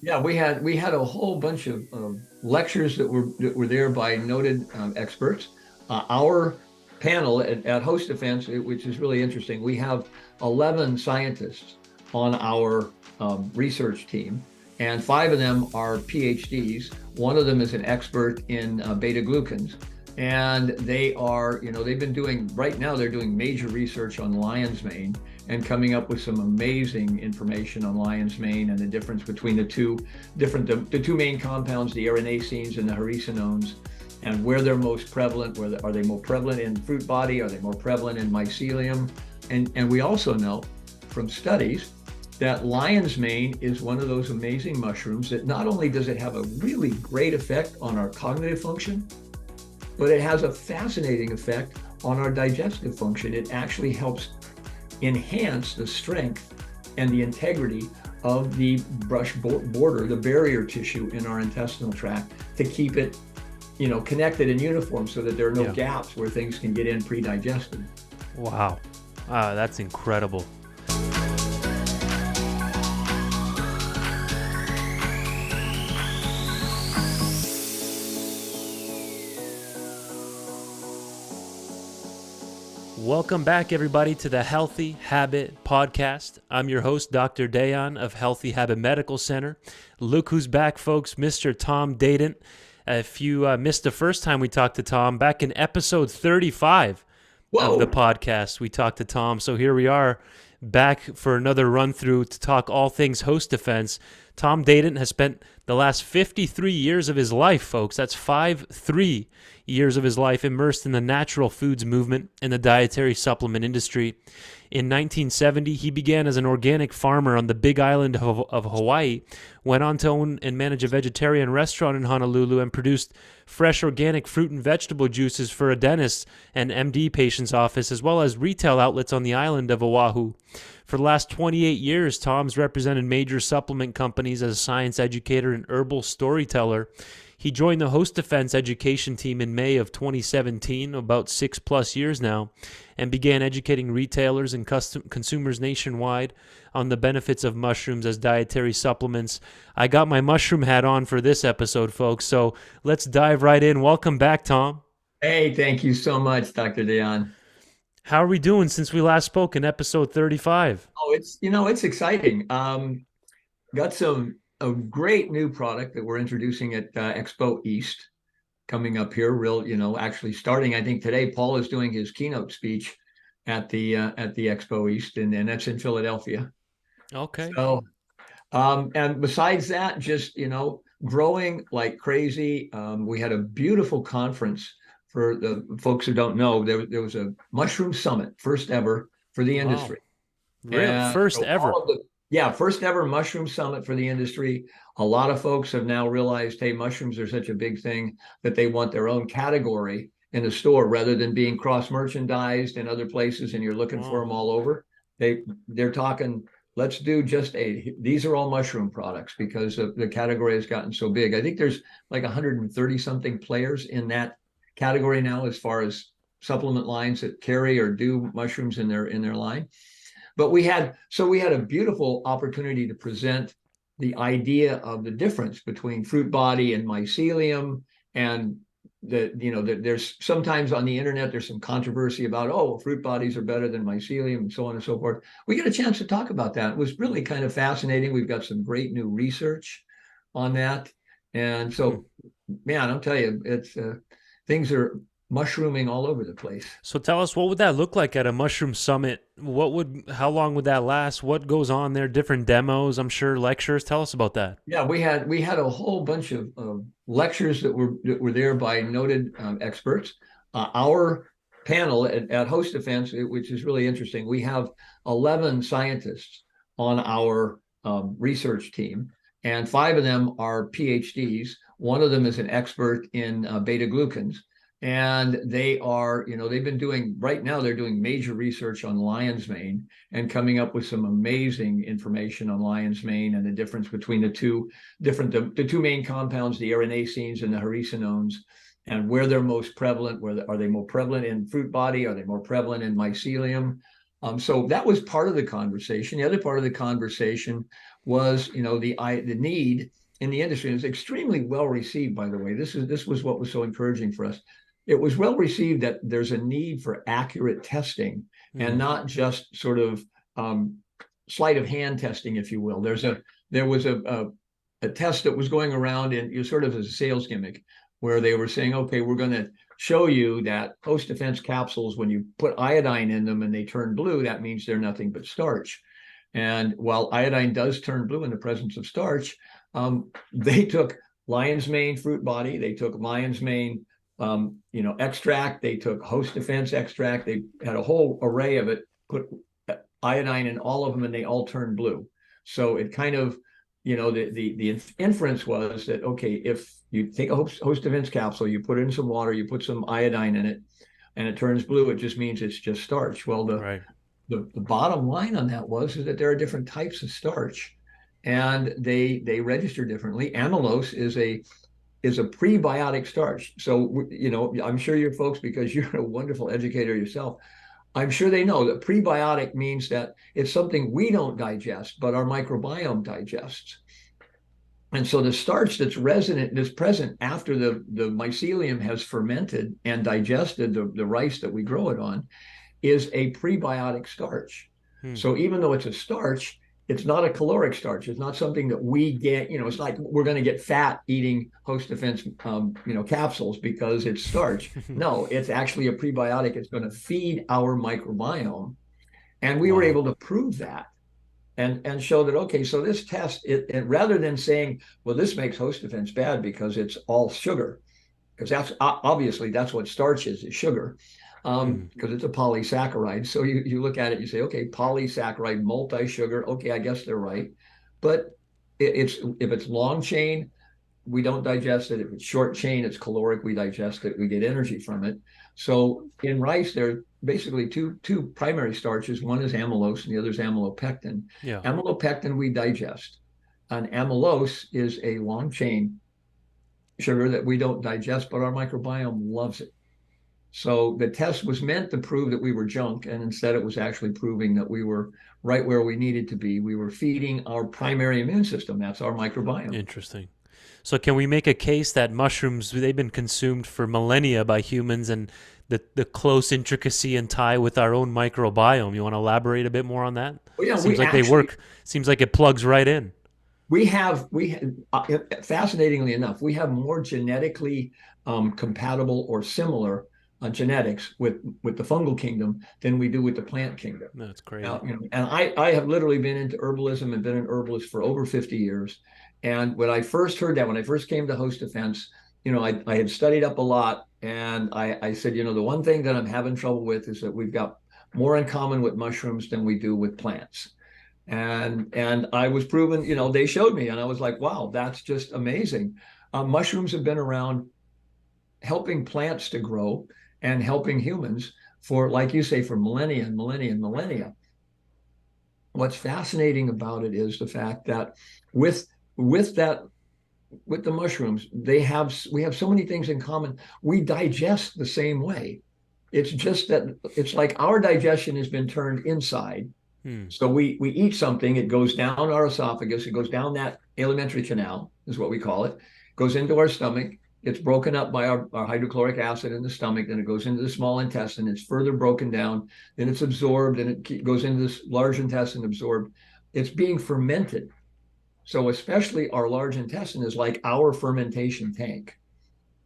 Yeah, we had a whole bunch of lectures that were there by noted experts. Our panel at Host Defense, which is really interesting, we have 11 scientists on our research team, and five of them are PhDs. One of them is an expert in beta glucans, and they've been doing right now. They're doing major research on lion's mane and coming up with some amazing information on lion's mane and the difference between the two main compounds, the erinacines and the hericenones, and where they're most prevalent. Are they more prevalent in fruit body? Are they more prevalent in mycelium? And we also know from studies that lion's mane is one of those amazing mushrooms that not only does it have a really great effect on our cognitive function, but it has a fascinating effect on our digestive function. It actually helps enhance the strength and the integrity of the brush border, the barrier tissue in our intestinal tract, to keep it, connected and uniform so that there are no Yeah. gaps where things can get in pre-digested. Wow. That's incredible. Welcome back, everybody, to the Healthy Habit Podcast. I'm your host, Dr. Dayan of Healthy Habit Medical Center. Look who's back, folks, Mr. Tom Dadant. If you missed the first time we talked to Tom, back in episode 35 of the Whoa. podcast, we talked to Tom. So here we are back for another run through to talk all things host defense. Tom Dadant has spent the last 53 years of his life, folks. That's 53 years of his life immersed in the natural foods movement and the dietary supplement industry. In 1970, he began as an organic farmer on the Big Island of Hawaii, went on to own and manage a vegetarian restaurant in Honolulu, and produced fresh organic fruit and vegetable juices for a dentist and MD patient's office, as well as retail outlets on the island of Oahu. For the last 28 years, Tom's represented major supplement companies as a science educator and herbal storyteller. He joined the Host Defense education team in May of 2017, about 6+ years now, and began educating retailers and consumers nationwide on the benefits of mushrooms as dietary supplements. I got my mushroom hat on for this episode, folks, so let's dive right in. Welcome back, Tom. Hey, thank you so much, Dr. Dion. How are we doing since we last spoke in episode 35? Oh, it's exciting. Got a great new product that we're introducing at Expo East coming up here. Actually starting, I think today, Paul is doing his keynote speech at the Expo East, and that's in Philadelphia. Okay. So, and besides that, just growing like crazy. We had a beautiful conference. For the folks who don't know, there was a mushroom summit, first ever for the Wow. industry. Real And first so all ever. of the, yeah, first ever mushroom summit for the industry. A lot of folks have now realized, hey, mushrooms are such a big thing that they want their own category in the store rather than being cross merchandised in other places and you're looking for Wow. them all over. They're talking, let's do these are all mushroom products because the category has gotten so big. I think there's like 130 something players in that category now as far as supplement lines that carry or do mushrooms in their line. But we had a beautiful opportunity to present the idea of the difference between fruit body and mycelium, and there's sometimes on the internet there's some controversy about, oh, fruit bodies are better than mycelium and so on and so forth. We get a chance to talk about that. It was really kind of fascinating. We've got some great new research on that, and Hmm. so, man, I'll tell you, it's things are mushrooming all over the place. So tell us, what would that look like at a mushroom summit? How long would that last? What goes on there? Different demos, I'm sure, lectures. Tell us about that. Yeah, we had a whole bunch of lectures that were there by noted experts. Our panel at Host Defense, which is really interesting, we have 11 scientists on our research team, and five of them are PhDs. One of them is an expert in beta glucans, and they've been doing right now. They're doing major research on lion's mane and coming up with some amazing information on lion's mane and the difference between the two main compounds, the erinacines and the hericenones, and where they're most prevalent. Are they more prevalent in fruit body? Are they more prevalent in mycelium? So that was part of the conversation. The other part of the conversation was, the need in the industry. It was extremely well received, by the way. This was what was so encouraging for us. It was well received that there's a need for accurate testing and not just sort of sleight of hand testing, if you will. There was a test that was going around, and you sort of as a sales gimmick, where they were saying, okay, we're going to show you that host defense capsules, when you put iodine in them and they turn blue, that means they're nothing but starch. And while iodine does turn blue in the presence of starch, they took lion's mane fruit body, they took lion's mane extract, they took host defense extract, they had a whole array of it, put iodine in all of them, and they all turned blue. So it kind of, the inference was that, okay, if you take a host defense capsule, you put it in some water, you put some iodine in it, and it turns blue, it just means it's just starch. Well, the bottom line on that is that there are different types of starch, and they register differently. Amylose is a prebiotic starch. So, I'm sure your folks, because you're a wonderful educator yourself, I'm sure they know that prebiotic means that it's something we don't digest, but our microbiome digests. And so the starch that's present after the mycelium has fermented and digested the rice that we grow it on, is a prebiotic starch. So even though it's a starch, it's not a caloric starch. It's not something that we get, it's like we're going to get fat eating host defense, capsules because it's starch. No, it's actually a prebiotic. It's going to feed our microbiome. And we were able to prove that and show that, okay, so this test, it rather than saying, well, this makes host defense bad because it's all sugar, because that's obviously that's what starch is sugar. Because it's a polysaccharide. So you look at it, you say, okay, polysaccharide, multi-sugar. Okay, I guess they're right. But if it's long chain, we don't digest it. If it's short chain, it's caloric. We digest it. We get energy from it. So in rice, there are basically two primary starches. One is amylose, and the other is amylopectin. Yeah. Amylopectin we digest, and amylose is a long chain sugar that we don't digest, but our microbiome loves it. So the test was meant to prove that we were junk, and instead it was actually proving that we were right where we needed to be. We were feeding our primary immune system. That's our microbiome. Interesting. So can we make a case that mushrooms, they've been consumed for millennia by humans, and the close intricacy and tie with our own microbiome? You want to elaborate a bit more on that? Well, yeah, Seems like they work. Seems like it plugs right in. Fascinatingly enough, we have more genetically compatible or similar genetics with the fungal kingdom than we do with the plant kingdom. That's crazy. Now, and I have literally been into herbalism and been an herbalist for over 50 years. And when I first heard that, when I first came to Host Defense, I had studied up a lot, and I said, the one thing that I'm having trouble with is that we've got more in common with mushrooms than we do with plants. And I was proven, they showed me, and I was like, wow, that's just amazing. Mushrooms have been around helping plants to grow and helping humans for, like you say, for millennia and millennia and millennia. What's fascinating about it is the fact that with the mushrooms, we have so many things in common. We digest the same way. It's just that it's like our digestion has been turned inside. So we eat something, it goes down our esophagus, it goes down that alimentary canal, is what we call it, goes into our stomach. It's broken up by our hydrochloric acid in the stomach, then it goes into the small intestine, it's further broken down, then it's absorbed, and it goes into this large intestine, absorbed. It's being fermented. So especially our large intestine is like our fermentation tank,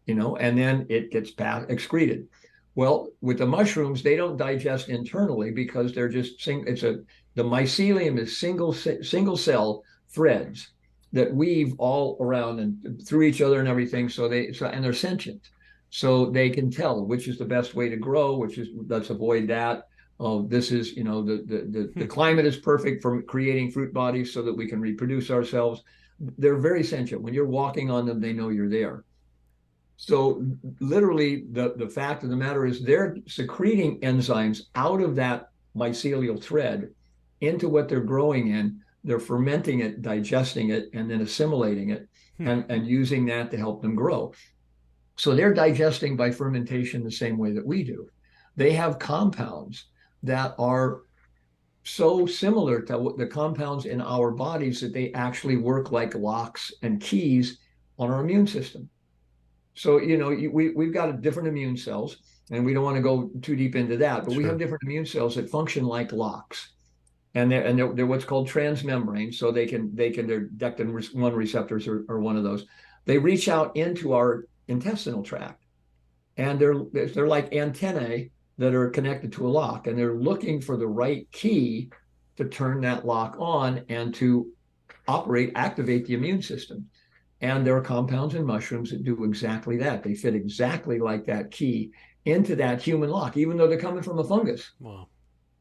and then it gets excreted. Well, with the mushrooms, they don't digest internally because they're just the mycelium is single cell threads that weave all around and through each other and everything. And they're sentient, so they can tell which is the best way to grow, let's avoid that. Oh, this is, the climate is perfect for creating fruit bodies so that we can reproduce ourselves. They're very sentient. When you're walking on them, they know you're there. So literally, the fact of the matter is they're secreting enzymes out of that mycelial thread into what they're growing in. They're fermenting it, digesting it, and then assimilating it and using that to help them grow. So they're digesting by fermentation the same way that we do. They have compounds that are so similar to the compounds in our bodies that they actually work like locks and keys on our immune system. So, we've got different immune cells, and we don't want to go too deep into that, but we have Sure. different immune cells that function like locks. And they're what's called transmembrane. So they're Dectin-1 receptors are one of those. They reach out into our intestinal tract, and they're like antennae that are connected to a lock, and they're looking for the right key to turn that lock on and to activate the immune system. And there are compounds in mushrooms that do exactly that. They fit exactly like that key into that human lock, even though they're coming from a fungus. Wow.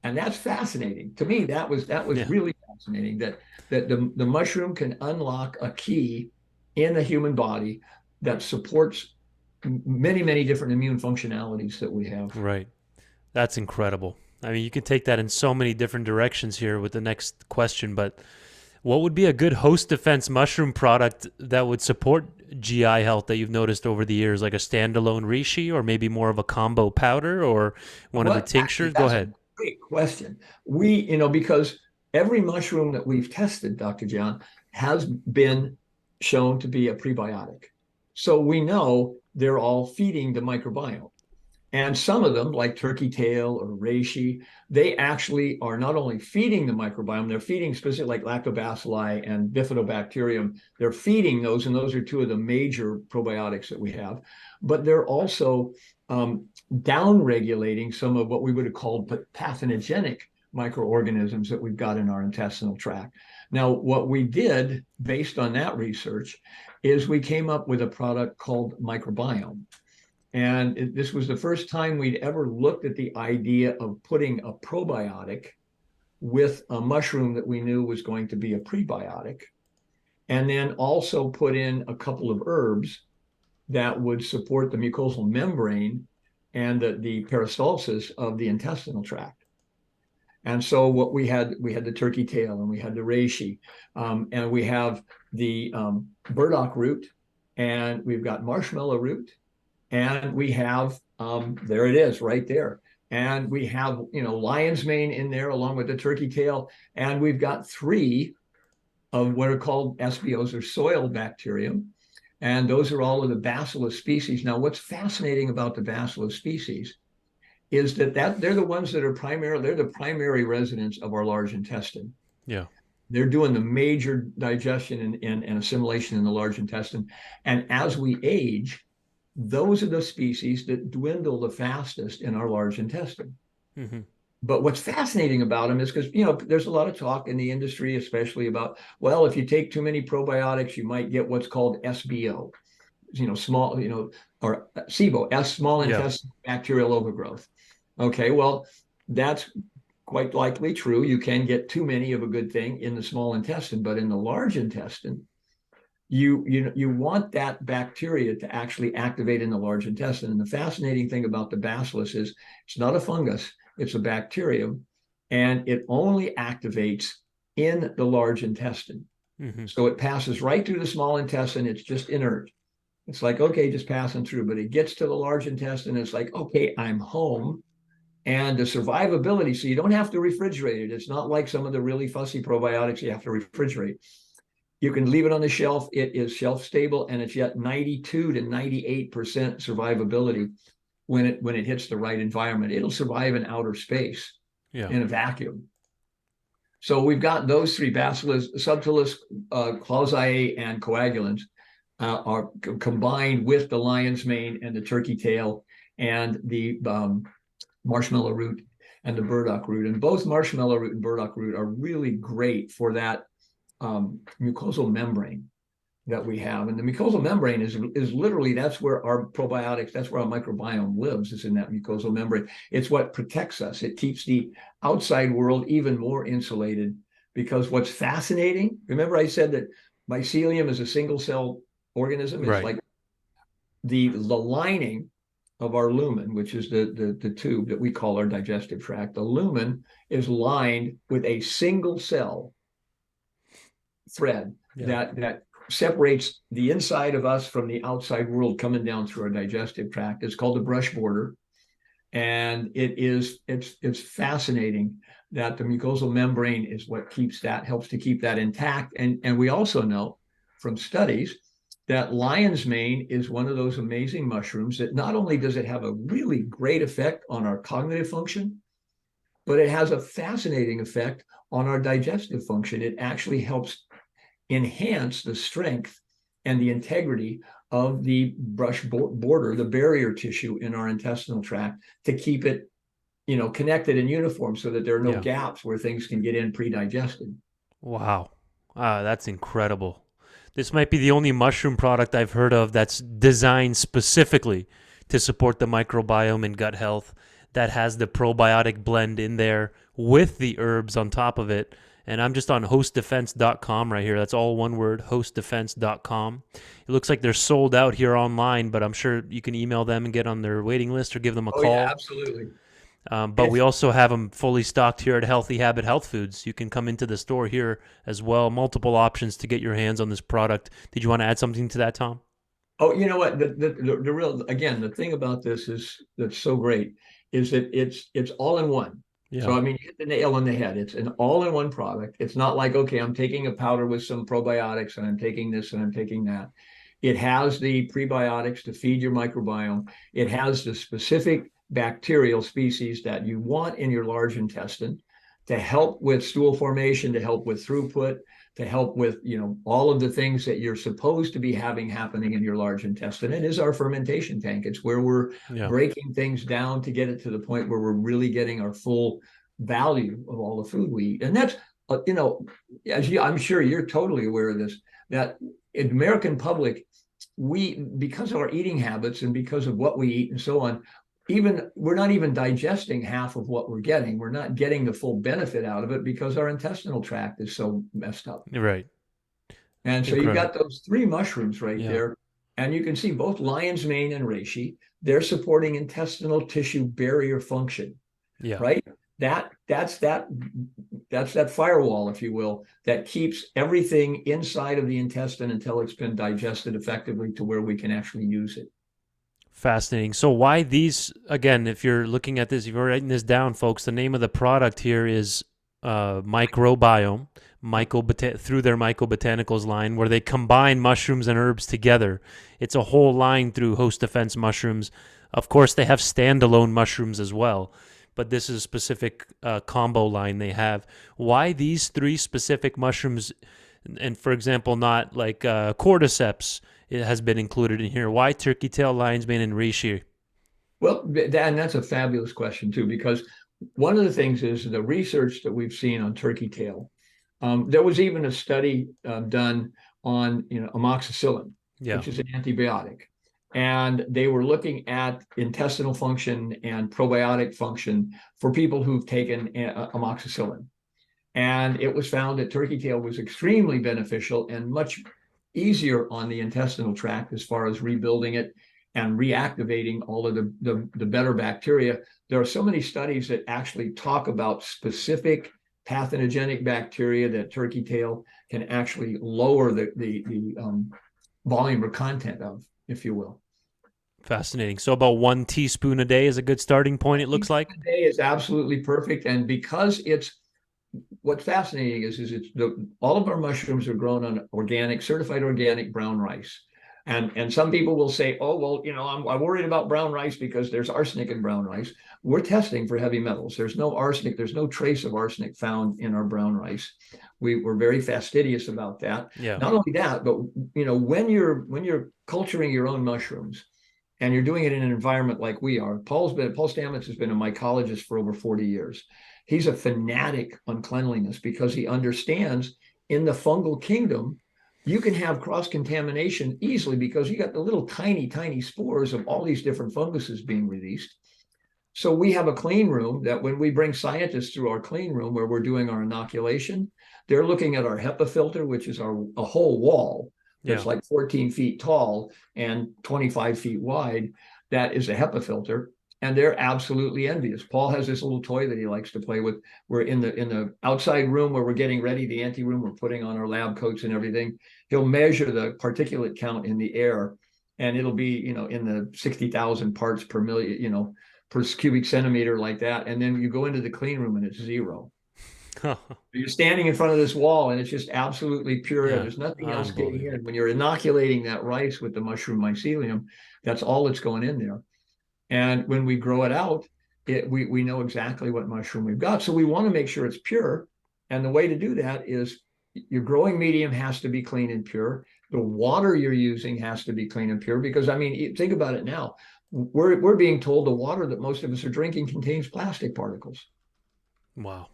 And that's fascinating. To me, that was Yeah. really fascinating that the mushroom can unlock a key in the human body that supports many, many different immune functionalities that we have. Right. That's incredible. I mean, you can take that in so many different directions here with the next question, but what would be a good host defense mushroom product that would support GI health that you've noticed over the years, like a standalone reishi or maybe more of a combo powder or one of the Actually, tinctures? Go that's a ahead. great question. Because every mushroom that we've tested, Dr. John, has been shown to be a prebiotic. So we know they're all feeding the microbiome. And some of them, like turkey tail or reishi, they actually are not only feeding the microbiome, they're feeding specifically like lactobacilli and bifidobacterium. They're feeding those, and those are two of the major probiotics that we have. But they're also down regulating some of what we would have called pathogenic microorganisms that we've got in our intestinal tract. Now, what we did based on that research is we came up with a product called Microbiome. And this was the first time we'd ever looked at the idea of putting a probiotic with a mushroom that we knew was going to be a prebiotic, and then also put in a couple of herbs that would support the mucosal membrane and the peristalsis of the intestinal tract. And so what we had the turkey tail, and we had the reishi, and we have the burdock root, and we've got marshmallow root, and we have there it is right there, and we have lion's mane in there along with the turkey tail, and we've got three of what are called SBOs, or soil bacterium, and those are all of the bacillus species. Now, what's fascinating about the bacillus species is that they're the ones that are they're the primary residents of our large intestine. Yeah. They're doing the major digestion and assimilation in the large intestine, and as we age, those are the species that dwindle the fastest in our large intestine. Mm-hmm. But what's fascinating about them is because, there's a lot of talk in the industry, especially about, well, if you take too many probiotics, you might get what's called SBO, small, or SIBO, small Yeah. intestinal bacterial overgrowth. Okay, well, that's quite likely true. You can get too many of a good thing in the small intestine, but in the large intestine, you want that bacteria to actually activate in the large intestine. And the fascinating thing about the bacillus is it's not a fungus, it's a bacterium, and it only activates in the large intestine. Mm-hmm. So it passes right through the small intestine. It's just inert. It's like, okay, just passing through, but it gets to the large intestine. It's like, okay, I'm home. And the survivability, so you don't have to refrigerate it. It's not like some of the really fussy probiotics you have to refrigerate. You can leave it on the shelf. It is shelf stable, and it's yet 92 to 98% survivability when it hits the right environment. It'll survive in outer space, Yeah. in a vacuum. So we've got those three: Bacillus subtilis, Clausii, and coagulans are combined with the lion's mane and the turkey tail and the marshmallow root and the burdock root. And both marshmallow root and burdock root are really great for that mucosal membrane that we have. And the mucosal membrane is literally, that's where our probiotics, that's where our microbiome lives, is in that mucosal membrane. It's what protects us. It keeps the outside world even more insulated, because what's fascinating, remember I said that mycelium is a single cell organism. It's Right. like the lining of our lumen, which is the tube that we call our digestive tract. The lumen is lined with a single cell thread that separates the inside of us from the outside world coming down through our digestive tract. It's called the brush border, and it's fascinating that the mucosal membrane is what helps to keep that intact. And we also know from studies that lion's mane is one of those amazing mushrooms that not only does it have a really great effect on our cognitive function, but it has a fascinating effect on our digestive function. It actually helps enhance the strength and the integrity of the brush border, the barrier tissue in our intestinal tract, to keep it, connected and uniform so that there are no gaps where things can get in pre-digested. Wow. That's incredible. This might be the only mushroom product I've heard of that's designed specifically to support the microbiome and gut health, that has the probiotic blend in there with the herbs on top of it. And I'm just on hostdefense.com right here. That's all one word, hostdefense.com. It looks like they're sold out here online, but I'm sure you can email them and get on their waiting list or give them a call. Yeah, absolutely. But we also have them fully stocked here at Healthy Habit Health Foods. You can come into the store here as well. Multiple options to get your hands on this product. Did you want to add something to that, Tom? Oh, you know what? The thing about this that's so great is that it's all in one. Yeah. So, I mean, you hit the nail on the head. It's an all-in-one product. It's not like, okay, I'm taking a powder with some probiotics and I'm taking this and I'm taking that. It has the prebiotics to feed your microbiome. It has the specific bacterial species that you want in your large intestine to help with stool formation, to help with throughput, to help with, all of the things that you're supposed to be having happening in your large intestine. It is our fermentation tank. It's where we're breaking things down to get it to the point where we're really getting our full value of all the food we eat. And that's, I'm sure you're totally aware of this, that in the American public, because of our eating habits and because of what we eat and so on, we're not even digesting half of what we're getting. We're not getting the full benefit out of it because our intestinal tract is so messed up. Right. And so you've got those three mushrooms there. And you can see both lion's mane and reishi, they're supporting intestinal tissue barrier function. Yeah. Right? That's that firewall, if you will, that keeps everything inside of the intestine until it's been digested effectively to where we can actually use it. Fascinating. So why these, again, if you're looking at this, if you're writing this down, folks, the name of the product here is Microbiome, through their MycoBotanicals line, where they combine mushrooms and herbs together. It's a whole line through Host Defense mushrooms. Of course, they have standalone mushrooms as well, but this is a specific combo line they have. Why these three specific mushrooms? And for example, not like cordyceps, it has been included in here. Why turkey tail, lion's mane, and reishi? Well, Dan, that's a fabulous question too, because one of the things is the research that we've seen on turkey tail. There was even a study done on amoxicillin, which is an antibiotic, and they were looking at intestinal function and probiotic function for people who've taken amoxicillin. And it was found that turkey tail was extremely beneficial and much easier on the intestinal tract as far as rebuilding it and reactivating all of the better bacteria. There are so many studies that actually talk about specific pathogenic bacteria that turkey tail can actually lower the volume or content of, if you will. Fascinating. So about 1 teaspoon a day is a good starting point, it looks like? A day is absolutely perfect. And because what's fascinating is all of our mushrooms are grown on certified organic brown rice. And some people will say, oh, well, I'm worried about brown rice because there's arsenic in brown rice. We're testing for heavy metals. There's no arsenic. There's no trace of arsenic found in our brown rice. We're very fastidious about that. Yeah. Not only that, but when you're culturing your own mushrooms and you're doing it in an environment like we are, Paul Stamets has been a mycologist for over 40 years. He's a fanatic on cleanliness because he understands in the fungal kingdom, you can have cross-contamination easily because you got the little tiny, tiny spores of all these different funguses being released. So we have a clean room that when we bring scientists through our clean room where we're doing our inoculation, they're looking at our HEPA filter, which is a whole wall that's like 14 feet tall and 25 feet wide. That is a HEPA filter. And they're absolutely envious. Paul has this little toy that he likes to play with. We're in the outside room where we're getting ready, the ante room, we're putting on our lab coats and everything. He'll measure the particulate count in the air, and it'll be, in the 60,000 parts per million, per cubic centimeter like that. And then you go into the clean room and it's zero. You're standing in front of this wall and it's just absolutely pure air. Yeah, There's nothing else getting unbelievable. in. When you're inoculating that rice with the mushroom mycelium, that's all that's going in there. And when we grow it out, we know exactly what mushroom we've got. So we want to make sure it's pure. And the way to do that is your growing medium has to be clean and pure. The water you're using has to be clean and pure because, I mean, think about it now. We're being told the water that most of us are drinking contains plastic particles. Wow.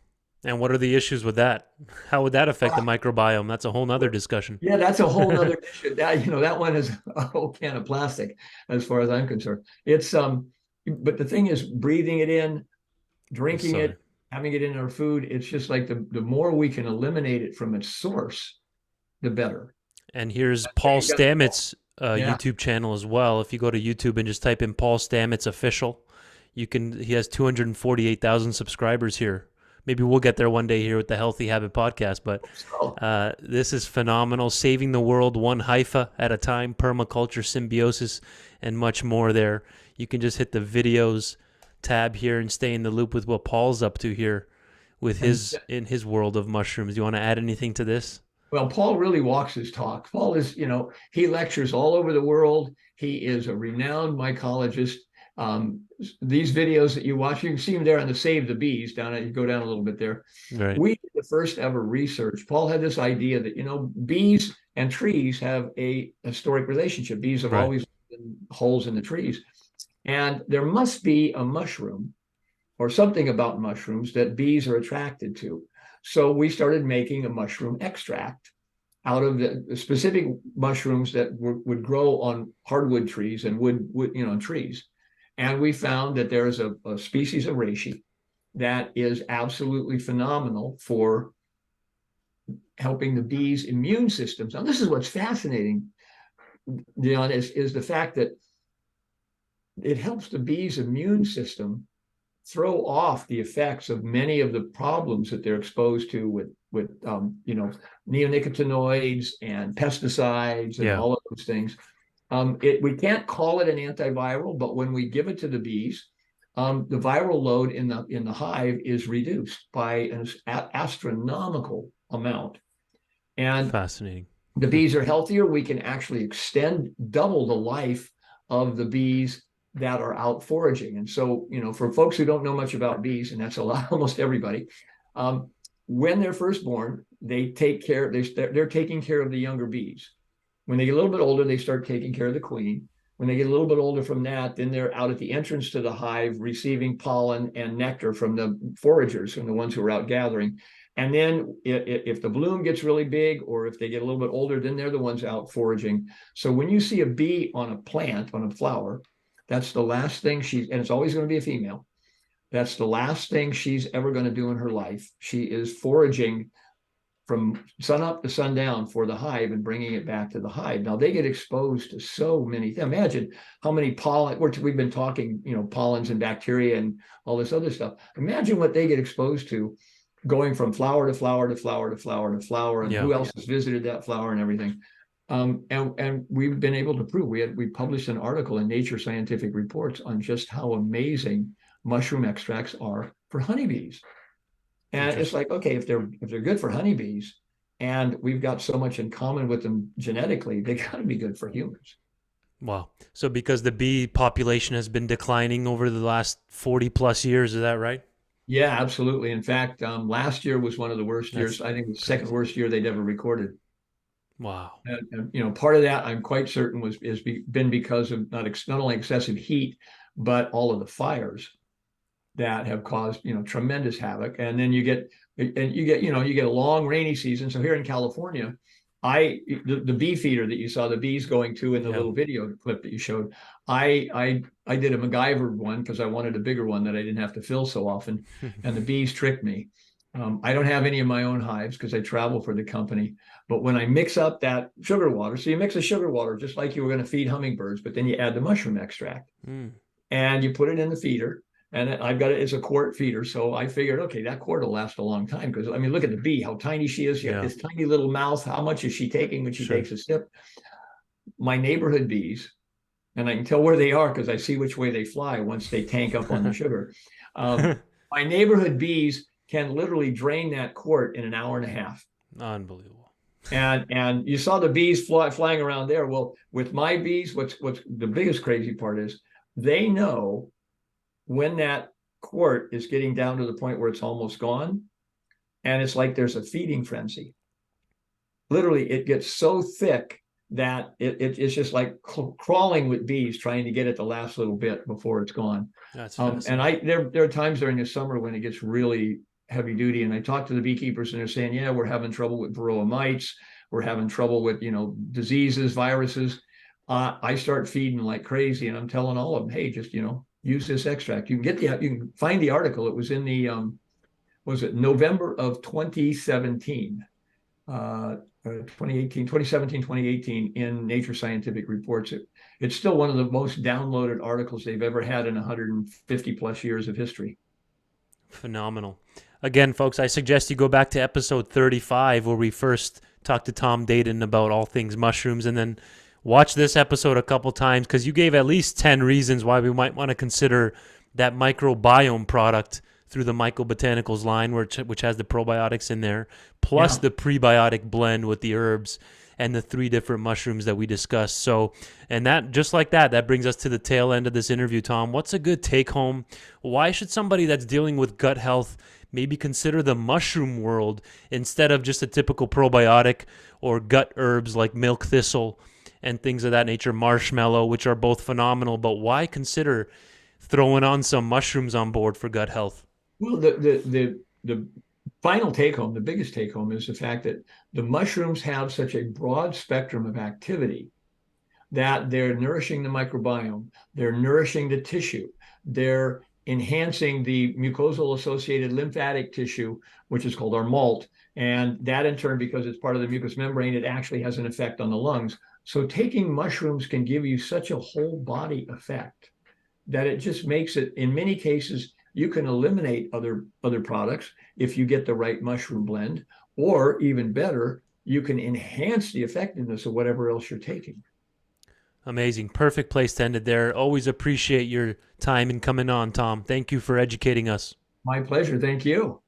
And what are the issues with that? How would that affect the microbiome? That's a whole nother discussion. Yeah, that's a whole nother issue. That one is a whole can of plastic, as far as I'm concerned. But the thing is, breathing it in, I'm drinking sorry. it, having it in our food, it's just like the more we can eliminate it from its source, the better. And here's Yeah, Paul you got the ball. Stamets' Yeah. YouTube channel as well. If you go to YouTube and just type in Paul Stamets Official, he has 248,000 subscribers here. Maybe we'll get there one day here with the Healthy Habit podcast. But So, this is phenomenal. Saving the world one hypha at a time, permaculture, symbiosis, and much more there. You can just hit the videos tab here and stay in the loop with what Paul's up to here with and in his world of mushrooms. Do you want to add anything to this? Well, Paul really walks his talk. Paul is, he lectures all over the world. He is a renowned mycologist. Um, these videos that you watch, you can see him there on the Save the Bees down at, you go down a little bit there. Right. We did the first ever research. Paul had this idea that, bees and trees have a historic relationship. Bees have Right. always been holes in the trees. And there must be a mushroom or something about mushrooms that bees are attracted to. So we started making a mushroom extract out of the specific mushrooms that would grow on hardwood trees and wood trees. And we found that there is a species of reishi that is absolutely phenomenal for helping the bees' immune systems. Now, this is what's fascinating, Dion, is the fact that it helps the bees' immune system throw off the effects of many of the problems that they're exposed to with neonicotinoids and pesticides and Yeah. all of those things. We can't call it an antiviral, but when we give it to the bees, the viral load in the hive is reduced by an astronomical amount, and Fascinating. the bees are healthier. We can actually extend double the life of the bees that are out foraging. And so, for folks who don't know much about bees, and that's a lot, almost everybody, when they're first born, they're taking care of the younger bees. When they get a little bit older, they start taking care of the queen. When they get a little bit older from that, then they're out at the entrance to the hive receiving pollen and nectar from the foragers, from the ones who are out gathering. And then if the bloom gets really big, or if they get a little bit older, then they're the ones out foraging. So when you see a bee on a plant, on a flower, that's the last thing and it's always going to be a female. That's the last thing she's ever going to do in her life. She is foraging from sun up to sundown for the hive and bringing it back to the hive. Now they get exposed to so many things. Imagine how many pollen, we've been talking, pollens and bacteria and all this other stuff. Imagine what they get exposed to going from flower to flower to flower to flower to flower, and Yeah. who else has visited that flower and everything. And we've been able to prove, we published an article in Nature Scientific Reports on just how amazing mushroom extracts are for honeybees. And it's like, okay, if they're good for honeybees, and we've got so much in common with them genetically, they got to be good for humans. Wow. So because the bee population has been declining over the last 40 plus years, is that right? Yeah, absolutely. In fact, last year was one of the worst That's years. I think the second crazy. worst year they'd ever recorded. Wow. And part of that, I'm quite certain, been because of not only excessive heat, but all of the fires that have caused tremendous havoc. And then you get a long rainy season. So here in California, the bee feeder that you saw the bees going to in the Yeah. little video clip that you showed, I did a MacGyver one because I wanted a bigger one that I didn't have to fill so often, and the bees tricked me. I don't have any of my own hives because I travel for the company. But when I mix up that sugar water, so you mix the sugar water just like you were going to feed hummingbirds, but then you add the mushroom extract Mm. and you put it in the feeder. And I've got it as a quart feeder. So I figured, okay, that quart will last a long time. Because, I mean, look at the bee, how tiny she is. She got Yeah. this tiny little mouth. How much is she taking when she Sure. takes a sip? My neighborhood bees, and I can tell where they are because I see which way they fly once they tank up on the sugar. My neighborhood bees can literally drain that quart in an hour and a half. Unbelievable. And you saw the bees flying around there. Well, with my bees, what's the biggest crazy part is they know when that quart is getting down to the point where it's almost gone, and it's like there's a feeding frenzy. Literally, it gets so thick that it's just like crawling with bees trying to get at the last little bit before it's gone. That's And there are times during the summer when it gets really heavy duty, and I talk to the beekeepers and they're saying, yeah, we're having trouble with varroa mites, we're having trouble with diseases, viruses. I start feeding like crazy, and I'm telling all of them, hey, just use this extract. You can find the article. It was in the was it November of 2017. 2017, 2018 in Nature Scientific Reports. It's still one of the most downloaded articles they've ever had in 150 plus years of history. Phenomenal. Again, folks, I suggest you go back to episode 35 where we first talked to Tom Dadant about all things mushrooms, and then watch this episode a couple times because you gave at least 10 reasons why we might want to consider that microbiome product through the MycoBotanicals line, which has the probiotics in there, plus the prebiotic blend with the herbs and the 3 different mushrooms that we discussed. So, and that, just like that brings us to the tail end of this interview, Tom. What's a good take home? Why should somebody that's dealing with gut health maybe consider the mushroom world instead of just a typical probiotic or gut herbs like milk thistle and things of that nature, marshmallow, which are both phenomenal, but why consider throwing on some mushrooms on board for gut health? Well, the final take home, the biggest take home, is the fact that the mushrooms have such a broad spectrum of activity that they're nourishing the microbiome, they're nourishing the tissue, they're enhancing the mucosal associated lymphatic tissue, which is called our MALT. And that in turn, because it's part of the mucous membrane, it actually has an effect on the lungs. So taking mushrooms can give you such a whole body effect that it just makes it, in many cases, you can eliminate other products if you get the right mushroom blend, or even better, you can enhance the effectiveness of whatever else you're taking. Amazing. Perfect place to end it there. Always appreciate your time and coming on, Tom. Thank you for educating us. My pleasure. Thank you.